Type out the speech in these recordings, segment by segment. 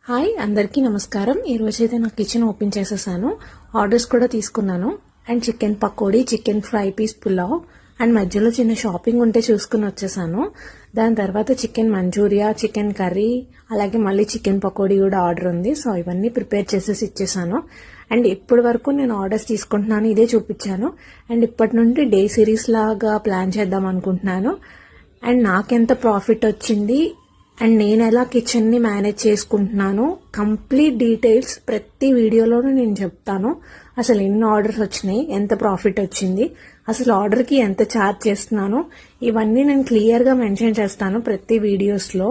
Hi అందరికీ నమస్కారం. ఈ రోజైతే నా కిచెన్ ఓపెన్ చేసేసాను. ఆర్డర్స్ కూడా తీసుకున్నాను. And chicken pakodi, chicken fry piece pulao and మధ్యలో చిన్న షాపింగ్ ఉంటే చూసుకుని వచ్చేసాను. దాని తర్వాత చికెన్ మంచూరియా, చికెన్ కర్రీ, అలాగే మళ్ళీ చికెన్ పకోడీ కూడా ఆర్డర్ ఉంది. సో ఇవన్నీ ప్రిపేర్ చేసేసి ఇచ్చేసాను. అండ్ ఇప్పటి వరకు నేను ఆర్డర్స్ తీసుకుంటున్నాను, ఇదే చూపించాను. అండ్ ఇప్పటి నుండి డే సిరీస్ లాగా ప్లాన్ చేద్దాం అనుకుంటున్నాను. అండ్ నాకెంత ప్రాఫిట్ వచ్చింది అండ్ నేను ఎలా కిచెన్ ని మేనేజ్ చేసుకుంటున్నాను, కంప్లీట్ డీటెయిల్స్ ప్రతి వీడియోలోనూ నేను చెప్తాను. అసలు ఎన్ని ఆర్డర్స్ వచ్చినాయి, ఎంత ప్రాఫిట్ వచ్చింది, అసలు ఆర్డర్ కి ఎంత ఛార్జ్ చేస్తున్నాను, ఇవన్నీ నేను క్లియర్ గా మెన్షన్ చేస్తాను ప్రతి వీడియోస్ లో.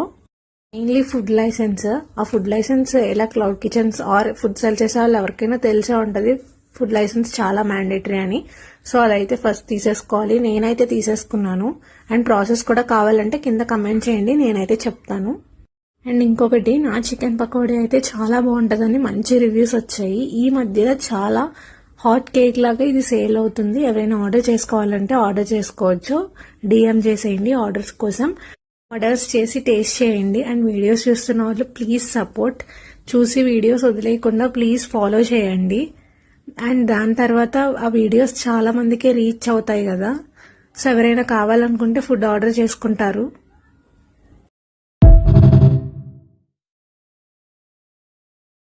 Mainly food licence. ఆ ఫుడ్ లైసెన్స్ ఎలా cloud kitchens or food sell చేసే వాళ్ళు ఎవరికైనా తెలిసే ఉంటది ఫుడ్ లైసెన్స్ చాలా మ్యాండేటరీ అని. సో అదైతే ఫస్ట్ తీసేసుకోవాలి. నేనైతే తీసేసుకున్నాను. అండ్ ప్రాసెస్ కూడా కావాలంటే కింద కమెంట్ చేయండి, నేనైతే చెప్తాను. అండ్ ఇంకొకటి, నా చికెన్ పకోడీ అయితే చాలా బాగుంటుందని మంచి రివ్యూస్ వచ్చాయి. ఈ మధ్య చాలా హాట్ కేక్ లాగా ఇది సేల్ అవుతుంది. ఎవరైనా ఆర్డర్ చేసుకోవాలంటే ఆర్డర్ చేసుకోవచ్చు. డిఎం చేసేయండి ఆర్డర్స్ కోసం. ఆర్డర్స్ చేసి టేస్ట్ చేయండి. అండ్ వీడియోస్ చూస్తున్న వాళ్ళు ప్లీజ్ సపోర్ట్. చూసి వీడియోస్ వదిలేయకుండా ప్లీజ్ ఫాలో చేయండి. అండ్ దాని తర్వాత ఆ వీడియోస్ చాలా మందికి రీచ్ అవుతాయి కదా. సో ఎవరైనా కావాలనుకుంటే ఫుడ్ ఆర్డర్ చేసుకుంటారు.